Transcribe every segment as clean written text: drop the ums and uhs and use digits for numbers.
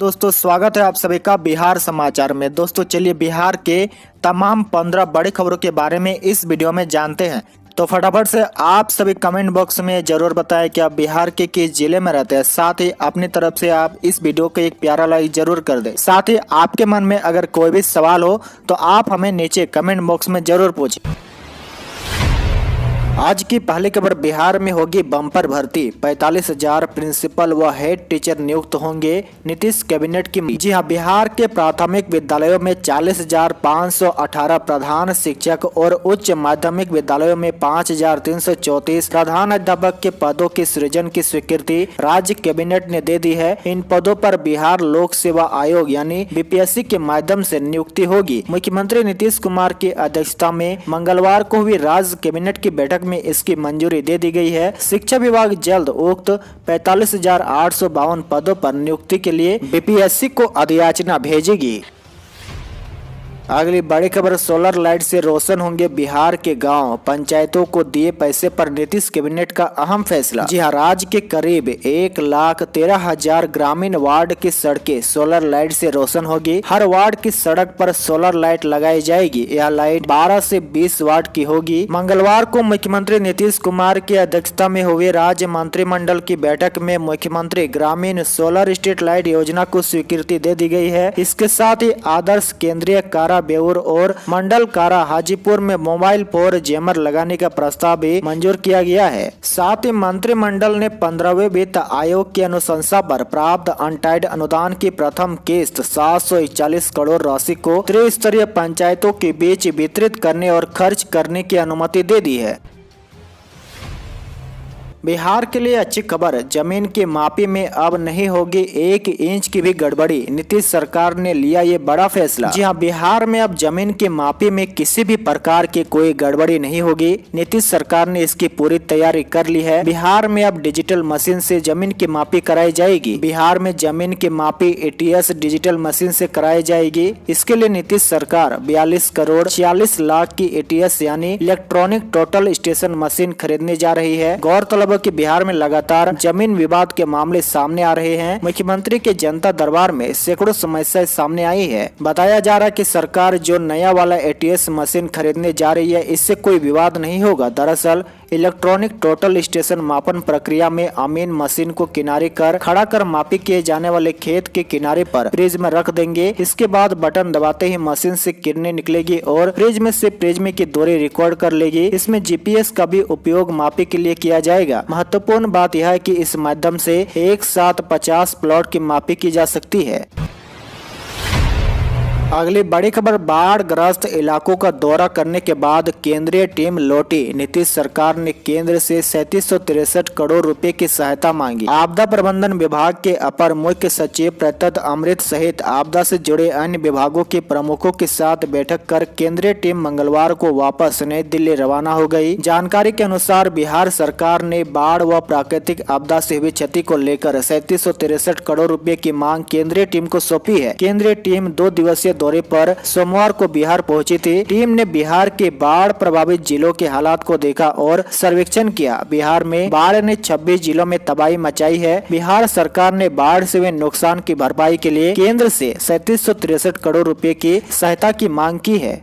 दोस्तों स्वागत है आप सभी का बिहार समाचार में। दोस्तों चलिए बिहार के तमाम 15 बड़ी खबरों के बारे में इस वीडियो में जानते हैं। तो फटाफट से आप सभी कमेंट बॉक्स में जरूर बताएं कि आप बिहार के किस जिले में रहते हैं। साथ ही अपनी तरफ से आप इस वीडियो को एक प्यारा लाइक जरूर कर दें। साथ ही आपके मन में अगर कोई भी सवाल हो तो आप हमें नीचे कमेंट बॉक्स में जरूर पूछें। आज की पहली खबर, बिहार में होगी बम्पर भर्ती, 45,000 प्रिंसिपल व हेड टीचर नियुक्त होंगे, नीतीश कैबिनेट की। जी हां, बिहार के प्राथमिक विद्यालयों में 40,518 प्रधान शिक्षक और उच्च माध्यमिक विद्यालयों में 5,334 प्रधान अध्यापक के पदों की सृजन की स्वीकृति राज्य कैबिनेट ने दे दी है। इन पदों पर बिहार लोक सेवा आयोग यानी बीपीएससी के माध्यम से नियुक्ति होगी। मुख्यमंत्री नीतीश कुमार की अध्यक्षता में मंगलवार को हुई राज्य कैबिनेट की बैठक में इसकी मंजूरी दे दी गई है। शिक्षा विभाग जल्द उक्त 45,852 पदों पर नियुक्ति के लिए बीपीएससी को अधियाचना भेजेगी। अगली बड़ी खबर, सोलर लाइट से रोशन होंगे बिहार के गांव, पंचायतों को दिए पैसे पर नीतीश कैबिनेट का अहम फैसला। जी हां, राज्य के करीब 1,13,000 ग्रामीण वार्ड की सड़कें सोलर लाइट से रोशन होगी। हर वार्ड की सड़क पर सोलर लाइट लगाई जाएगी। यह लाइट 12 से 20 वाट की होगी। मंगलवार को मुख्यमंत्री नीतीश कुमार की अध्यक्षता में हुई राज्य मंत्रिमंडल की बैठक में मुख्यमंत्री ग्रामीण सोलर स्ट्रीट लाइट योजना को स्वीकृति दे दी गई है। इसके साथ ही आदर्श केंद्रीय कारा बेउर और मंडल कारा हाजीपुर में मोबाइल फोन जैमर लगाने का प्रस्ताव भी मंजूर किया गया है। साथ ही मंत्रिमंडल ने 15वें वित्त आयोग की अनुशंसा पर प्राप्त अनटाइड अनुदान की प्रथम किस्त 741 करोड़ राशि को त्रिस्तरीय पंचायतों के बीच वितरित करने और खर्च करने की अनुमति दे दी है। बिहार के लिए अच्छी खबर, जमीन की मापी में अब नहीं होगी 1 इंच की भी गड़बड़ी, नीतीश सरकार ने लिया ये बड़ा फैसला। जी हां, बिहार में अब जमीन की मापी में किसी भी प्रकार की कोई गड़बड़ी नहीं होगी। नीतीश सरकार ने इसकी पूरी तैयारी कर ली है। बिहार में अब डिजिटल मशीन से जमीन की मापी कराई जाएगी। बिहार में जमीन की मापी एटीएस डिजिटल मशीन से कराई जाएगी। इसके लिए नीतीश सरकार 42 करोड़ 46 लाख की एटीएस यानी इलेक्ट्रॉनिक टोटल स्टेशन मशीन खरीदने जा रही है। गौरतलब कि बिहार में लगातार जमीन विवाद के मामले सामने आ रहे हैं। मुख्यमंत्री के जनता दरबार में सैकड़ों समस्याएं सामने आई है। बताया जा रहा है कि सरकार जो नया वाला एटीएस मशीन खरीदने जा रही है, इससे कोई विवाद नहीं होगा। दरअसल इलेक्ट्रॉनिक टोटल स्टेशन मापन प्रक्रिया में अमीन मशीन को किनारे कर खड़ा कर मापी किए जाने वाले खेत के किनारे पर फ्रिज में रख देंगे। इसके बाद बटन दबाते ही मशीन से किरणें निकलेगी और फ्रिज में से प्रिज्म की दूरी रिकॉर्ड कर लेगी। इसमें जीपीएस का भी उपयोग मापी के लिए किया जाएगा। महत्वपूर्ण बात यह है कि इस माध्यम से एक साथ 50 प्लॉट की मापी की जा सकती है। अगली बड़ी खबर, बाढ़ ग्रस्त इलाकों का दौरा करने के बाद केंद्रीय टीम लौटी, नीतीश सरकार ने केंद्र से 3763 करोड़ रुपए की सहायता मांगी। आपदा प्रबंधन विभाग के अपर मुख्य सचिव प्रत्यत अमृत सहित आपदा से जुड़े अन्य विभागों के प्रमुखों के साथ बैठक कर केंद्रीय टीम मंगलवार को वापस नई दिल्ली रवाना हो गई। जानकारी के अनुसार बिहार सरकार ने बाढ़ व प्राकृतिक आपदा से हुई क्षति को लेकर 3763 करोड़ रुपए की मांग केंद्रीय टीम को सौंपी है। केंद्रीय टीम 2 दिवसीय दौरे पर सोमवार को बिहार पहुंची थी। टीम ने बिहार के बाढ़ प्रभावित जिलों के हालात को देखा और सर्वेक्षण किया। बिहार में बाढ़ ने 26 जिलों में तबाही मचाई है। बिहार सरकार ने बाढ़ से हुए नुकसान की भरपाई के लिए केंद्र से 3763 करोड़ रुपए की सहायता की मांग की है।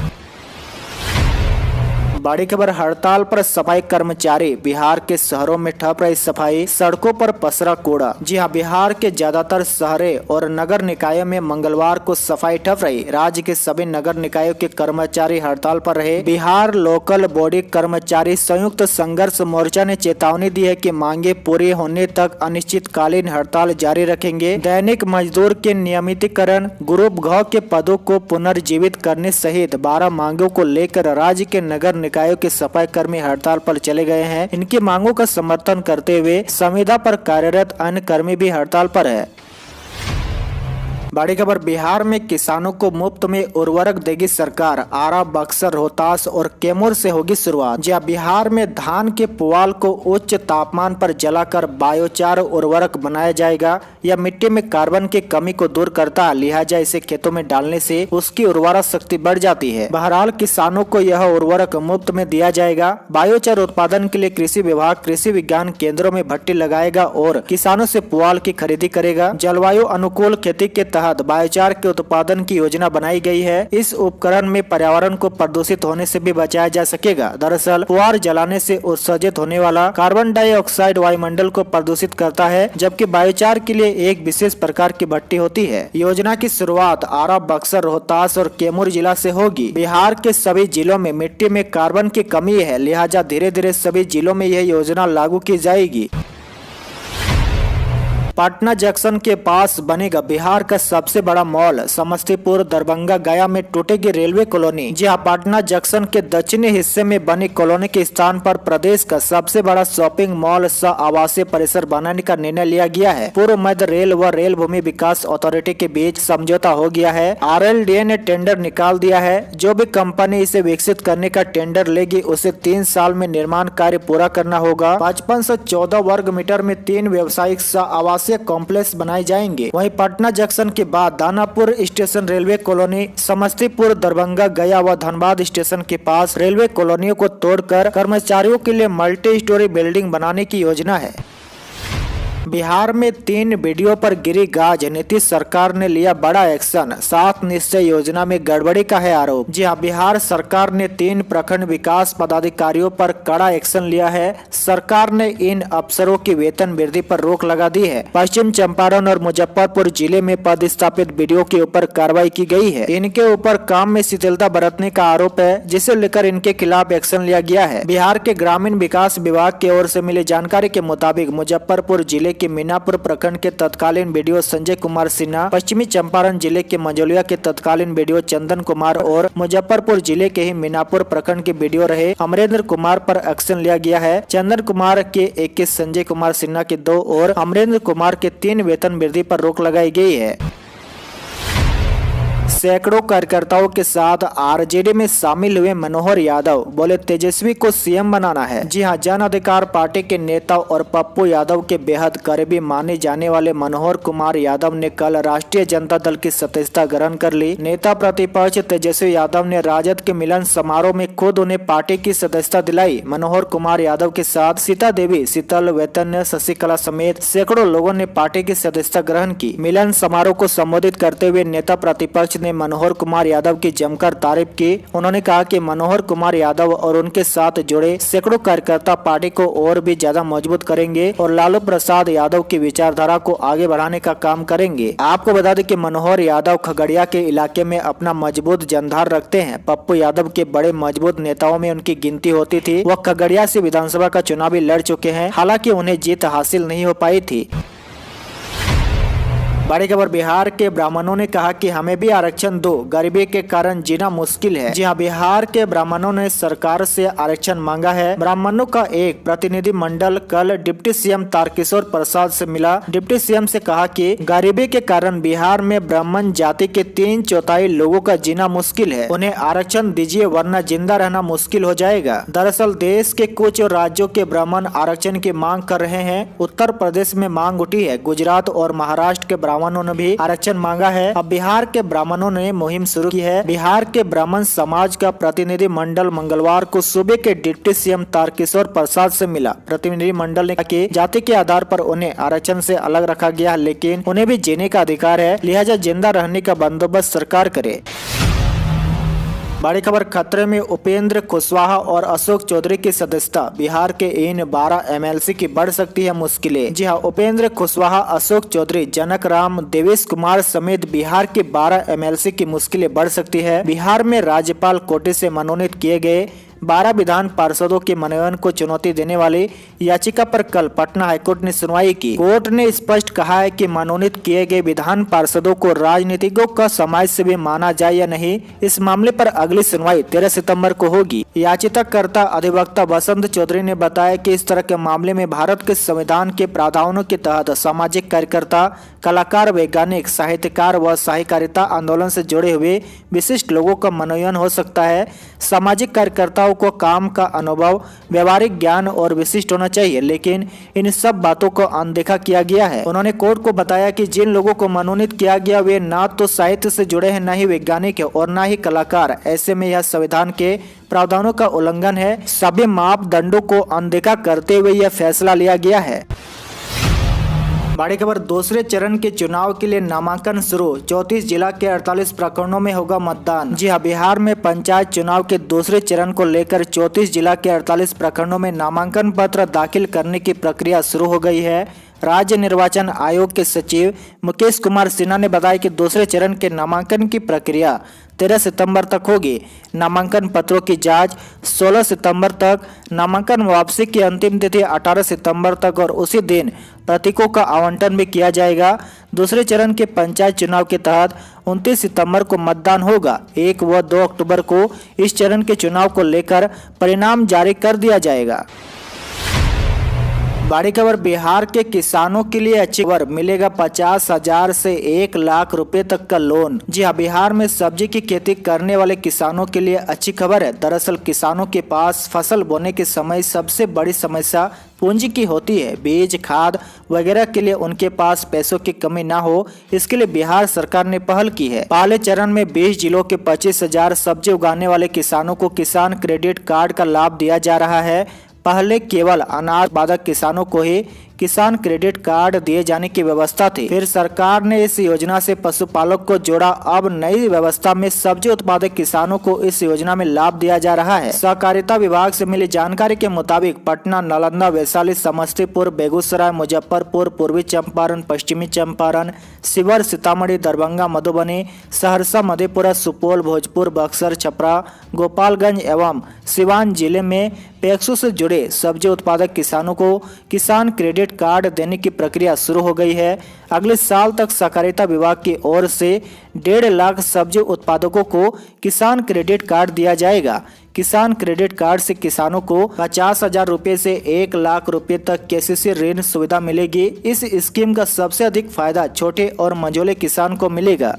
बड़ी खबर, हड़ताल पर सफाई कर्मचारी, बिहार के शहरों में ठप रही सफाई, सड़कों पर पसरा कूड़ा। जी हां, बिहार के ज्यादातर शहरों और नगर निकायों में मंगलवार को सफाई ठप रही। राज्य के सभी नगर निकायों के कर्मचारी हड़ताल पर रहे। बिहार लोकल बॉडी कर्मचारी संयुक्त संघर्ष मोर्चा ने चेतावनी दी है कि मांगे पूरी होने तक अनिश्चितकालीन हड़ताल जारी रखेंगे। दैनिक मजदूर के नियमितीकरण, ग्रुप घ के पदों को पुनर्जीवित करने सहित 12 मांगों को लेकर राज्य के नगर निकायों के सफाई कर्मी हड़ताल पर चले गए हैं। इनकी मांगों का समर्थन करते हुए संविदा पर कार्यरत अन्य कर्मी भी हड़ताल पर है। बड़ी खबर, बिहार में किसानों को मुफ्त में उर्वरक देगी सरकार। आरा, बक्सर, रोहतास और कैमूर से होगी शुरुआत। जी बिहार में धान के पुआल को उच्च तापमान पर जलाकर बायोचार उर्वरक बनाया जाएगा। यह मिट्टी में कार्बन की कमी को दूर करता है, लिहाजा इसे खेतों में डालने से उसकी उर्वरक शक्ति बढ़ जाती है। बहरहाल किसानों को यह उर्वरक मुफ्त में दिया जाएगा। बायोचार उत्पादन के लिए कृषि विभाग कृषि विज्ञान केंद्रों में भट्टी लगाएगा और किसानों से पुआल की खरीदी करेगा। जलवायु अनुकूल खेती के तहत बायोचार के उत्पादन की योजना बनाई गई है। इस उपकरण में पर्यावरण को प्रदूषित होने से भी बचाया जा सकेगा। दरअसल पुआल जलाने से उत्सर्जित होने वाला कार्बन डाइऑक्साइड वायुमंडल को प्रदूषित करता है, जबकि बायोचार के लिए एक विशेष प्रकार की भट्टी होती है। योजना की शुरुआत आरा, बक्सर, रोहतास और कैमूर जिला से होगी। बिहार के सभी जिलों में मिट्टी में कार्बन की कमी है, लिहाजा धीरे धीरे सभी जिलों में यह योजना लागू की जाएगी। पटना जंक्शन के पास बनेगा बिहार का सबसे बड़ा मॉल। समस्तीपुर, दरभंगा, गया में टूटेगी रेलवे कॉलोनी। जी हां, पटना जंक्शन के दक्षिणी हिस्से में बनी कॉलोनी के स्थान पर प्रदेश का सबसे बड़ा शॉपिंग मॉल सह आवासीय परिसर बनाने का निर्णय लिया गया है। पूर्व मध्य रेल व रेल भूमि विकास अथॉरिटी के बीच समझौता हो गया है। RLDA ने टेंडर निकाल दिया है। जो भी कंपनी इसे विकसित करने का टेंडर लेगी उसे 3 साल में निर्माण कार्य पूरा करना होगा। 55 से 14 वर्ग मीटर में 3 व्यावसायिक सह आवासीय कॉम्प्लेक्स बनाए जाएंगे। वहीं पटना जंक्शन के बाद Danapur station, railway colony, Samastipur, Darbhanga, गया व धनबाद स्टेशन के पास रेलवे कॉलोनियों को तोड़कर कर्मचारियों के लिए मल्टी स्टोरी बिल्डिंग बनाने की योजना है। बिहार में 3 वीडियो पर गिरी गाज, नीतीश सरकार ने लिया बड़ा एक्शन। 7 निश्चय योजना में गड़बड़ी का है आरोप। जी हां, बिहार सरकार ने 3 प्रखंड विकास पदाधिकारियों पर कड़ा एक्शन लिया है। सरकार ने इन अफसरों की वेतन वृद्धि पर रोक लगा दी है। पश्चिम चंपारण और मुजफ्फरपुर जिले में पदस्थापित वीडियो के ऊपर कार्रवाई की गई है। इनके ऊपर काम में शिथिलता बरतने का आरोप है, जिसे लेकर इनके खिलाफ एक्शन लिया गया है। बिहार के ग्रामीण विकास विभाग की ओर से मिली जानकारी के मुताबिक मुजफ्फरपुर जिले के मीनापुर प्रखंड के तत्कालीन बीडीओ संजय कुमार सिन्हा, पश्चिमी चंपारण जिले के मंझौलिया के तत्कालीन बीडीओ चंदन कुमार और मुजफ्फरपुर जिले के ही मीनापुर प्रखंड के बीडीओ रहे अमरेंद्र कुमार पर एक्शन लिया गया है। चंदन कुमार के 21, संजय कुमार सिन्हा के 2 और अमरेंद्र कुमार के 3 वेतन वृद्धि पर रोक लगाई गई है। सैकड़ों कार्यकर्ताओं के साथ आरजेडी में शामिल हुए मनोहर यादव, बोले तेजस्वी को सीएम बनाना है। जी हां, जन अधिकार पार्टी के नेता और पप्पू यादव के बेहद करीबी माने जाने वाले मनोहर कुमार यादव ने कल राष्ट्रीय जनता दल की सदस्यता ग्रहण कर ली। नेता प्रतिपक्ष तेजस्वी यादव ने राजद के मिलन समारोह में खुद उन्हें पार्टी की सदस्यता दिलाई। मनोहर कुमार यादव के साथ सीता देवी, शीतल वेतन, शशिकला समेत सैकड़ों लोगों ने पार्टी की सदस्यता ग्रहण की। मिलन समारोह को संबोधित करते हुए नेता प्रतिपक्ष ने मनोहर कुमार यादव की जमकर तारीफ की। उन्होंने कहा कि मनोहर कुमार यादव और उनके साथ जुड़े सैकड़ों कार्यकर्ता पार्टी को और भी ज्यादा मजबूत करेंगे और लालू प्रसाद यादव की विचारधारा को आगे बढ़ाने का काम करेंगे। आपको बता दें कि मनोहर यादव खगड़िया के इलाके में अपना मजबूत जनधार रखते हैं। पप्पू यादव के बड़े मजबूत नेताओं में उनकी गिनती होती थी। वह खगड़िया से विधानसभा का चुनाव भी लड़ चुके हैं, हालांकि उन्हें जीत हासिल नहीं हो पाई थी। बड़ी खबर, बिहार के ब्राह्मणों ने कहा कि हमें भी आरक्षण दो, गरीबी के कारण जीना मुश्किल है। जी हां, बिहार के ब्राह्मणों ने सरकार से आरक्षण मांगा है। ब्राह्मणों का एक प्रतिनिधि मंडल कल डिप्टी सीएम तारकिशोर प्रसाद से मिला। डिप्टी सीएम से कहा कि गरीबी के कारण बिहार में ब्राह्मण जाति के 3/4 लोगों का जीना मुश्किल है। उन्हें आरक्षण दीजिए वरना जिंदा रहना मुश्किल हो जाएगा। दरअसल देश के कुछ राज्यों के ब्राह्मण आरक्षण की मांग कर रहे हैं। उत्तर प्रदेश में मांग उठी है। गुजरात और महाराष्ट्र के ब्राह्मणों ने भी आरक्षण मांगा है। अब बिहार के ब्राह्मणों ने मुहिम शुरू की है। बिहार के ब्राह्मण समाज का प्रतिनिधि मंडल मंगलवार को सूबे के डिप्टी सीएम तारकिशोर प्रसाद से मिला। प्रतिनिधि मंडल ने कहा कि जाति के आधार पर उन्हें आरक्षण से अलग रखा गया, लेकिन उन्हें भी जीने का अधिकार है, लिहाजा जिंदा रहने का बंदोबस्त सरकार करे। बड़ी खबर, खतरे में उपेंद्र कुशवाहा और अशोक चौधरी की सदस्यता। बिहार के इन 12 MLC की बढ़ सकती है मुश्किलें। जी हां, उपेंद्र कुशवाहा, अशोक चौधरी, जनक राम, देवेश कुमार समेत बिहार के 12 MLC की मुश्किलें बढ़ सकती है। बिहार में राज्यपाल कोटे से मनोनीत किए गए 12 विधान पार्षदों के मनोनयन को चुनौती देने वाली याचिका पर कल पटना हाईकोर्ट ने सुनवाई की। कोर्ट ने स्पष्ट कहा है कि मनोनीत किए गए विधान पार्षदों को राजनीतिज्ञों का समाज सेवी माना जाए या नहीं, इस मामले पर अगली सुनवाई 13 सितंबर को होगी। याचिकाकर्ता अधिवक्ता बसंत चौधरी ने बताया कि इस तरह के मामले में भारत के संविधान के प्रावधानों के तहत सामाजिक कार्यकर्ता, कलाकार, वैज्ञानिक, साहित्यकार व सहकारिता आंदोलन से जुड़े हुए विशिष्ट लोगों का मनोनयन हो सकता है। सामाजिक कार्यकर्ताओं को काम का अनुभव, व्यवहारिक ज्ञान और विशिष्ट होना चाहिए, लेकिन इन सब बातों को अनदेखा किया गया है। उन्होंने कोर्ट को बताया कि जिन लोगों को मनोनीत किया गया वे ना तो साहित्य से जुड़े हैं, न ही वैज्ञानिक है और न ही कलाकार। ऐसे में यह संविधान के प्रावधानों का उल्लंघन है। सभी मापदंडों को अनदेखा करते हुए यह फैसला लिया गया है। बड़ी खबर, दूसरे चरण के चुनाव के लिए नामांकन शुरू। 34 जिला के 48 प्रखंडों में होगा मतदान। जी हां, बिहार में पंचायत चुनाव के दूसरे चरण को लेकर 34 जिला के 48 प्रखंडों में नामांकन पत्र दाखिल करने की प्रक्रिया शुरू हो गई है। राज्य निर्वाचन आयोग के सचिव मुकेश कुमार सिन्हा ने बताया कि दूसरे चरण के नामांकन की प्रक्रिया 13 सितंबर तक होगी। नामांकन पत्रों की जांच 16 सितंबर तक, नामांकन वापसी की अंतिम तिथि 18 सितंबर तक और उसी दिन प्रतीकों का आवंटन भी किया जाएगा। दूसरे चरण के पंचायत चुनाव के तहत 29 सितंबर को मतदान होगा। 1 व 2 अक्टूबर को इस चरण के चुनाव को लेकर परिणाम जारी कर दिया जाएगा। बड़ी खबर, बिहार के किसानों के लिए अच्छी खबर, मिलेगा 50,000 से 1 लाख रुपए तक का लोन। जी हां, बिहार में सब्जी की खेती करने वाले किसानों के लिए अच्छी खबर है। दरअसल किसानों के पास फसल बोने के समय सबसे बड़ी समस्या पूंजी की होती है। बीज, खाद वगैरह के लिए उनके पास पैसों की कमी ना हो, इसके लिए बिहार सरकार ने पहल की है। पहले चरण में 20 जिलों के 25,000 सब्जी उगाने वाले किसानों को किसान क्रेडिट कार्ड का लाभ दिया जा रहा है। पहले केवल अनाज उत्पादक किसानों को ही किसान क्रेडिट कार्ड दिए जाने की व्यवस्था थी। फिर सरकार ने इस योजना से पशुपालक को जोड़ा। अब नई व्यवस्था में सब्जी उत्पादक किसानों को इस योजना में लाभ दिया जा रहा है। सहकारिता विभाग से मिली जानकारी के मुताबिक पटना, नालंदा, वैशाली, समस्तीपुर, बेगूसराय, मुजफ्फरपुर, पूर्वी चंपारण, पश्चिमी चंपारण, शिवहर, सीतामढ़ी, दरभंगा, मधुबनी, सहरसा, मधेपुरा, सुपौल, भोजपुर, बक्सर, छपरा, गोपालगंज एवं सिवान जिले में पैक्सों से जुड़े सब्जी उत्पादक किसानों को किसान क्रेडिट कार्ड देने की प्रक्रिया शुरू हो गई है। अगले साल तक सहकारिता विभाग की ओर से 1.5 लाख सब्जी उत्पादकों को किसान क्रेडिट कार्ड दिया जाएगा। किसान क्रेडिट कार्ड से किसानों को 50,000 रुपए से 1 लाख रुपए तक केसीसी ऋण सुविधा मिलेगी। इस स्कीम का सबसे अधिक फायदा छोटे और मझोले किसान को मिलेगा।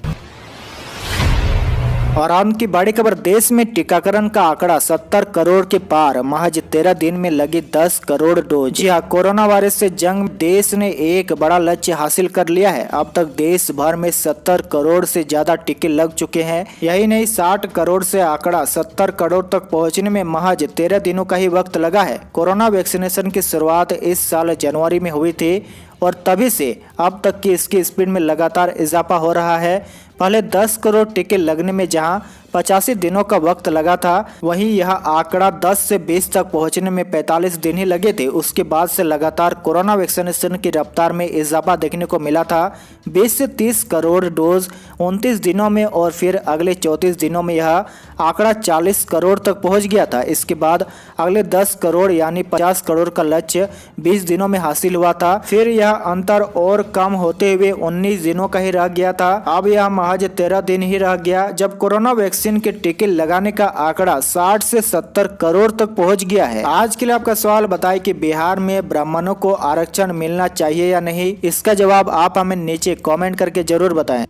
और अंत की बड़ी खबर, देश में टीकाकरण का आंकड़ा 70 करोड़ के पार, महज 13 दिन में लगी 10 करोड़ डोज। जी हां, कोरोना वायरस से जंग देश ने एक बड़ा लक्ष्य हासिल कर लिया है। अब तक देश भर में 70 करोड़ से ज्यादा टीके लग चुके हैं। यही नहीं, 60 करोड़ से आंकड़ा 70 करोड़ तक पहुंचने में महज 13 दिनों का ही वक्त लगा है। कोरोना वैक्सीनेशन की शुरुआत इस साल जनवरी में हुई थी और तभी से अब तक की इसकी स्पीड में लगातार इजाफा हो रहा है। पहले 10 करोड़ टीके लगने में जहां 85 दिनों का वक्त लगा था, वहीं यह आंकड़ा 10 से 20 तक पहुंचने में 45 दिन ही लगे थे। उसके बाद से लगातार कोरोना वैक्सीनेशन की रफ्तार में इजाफा देखने को मिला था। 20 से 30 करोड़ डोज 29 दिनों में और फिर अगले 34 दिनों में यह आंकड़ा 40 करोड़ तक पहुंच गया था। इसके बाद अगले 10 करोड़ यानी 50 करोड़ का लक्ष्य 20 दिनों में हासिल हुआ था। फिर यह अंतर और कम होते हुए 19 दिनों का ही रह गया था। अब यह महज 13 दिन ही रह गया, जब कोरोना वैक्सीन के टीके लगाने का आंकड़ा 60 से 70 करोड़ तक पहुंच गया है। आज के लिए आपका सवाल बताएं कि बिहार में ब्राह्मणों को आरक्षण मिलना चाहिए या नहीं। इसका जवाब आप हमें नीचे कमेंट करके जरूर बताएं।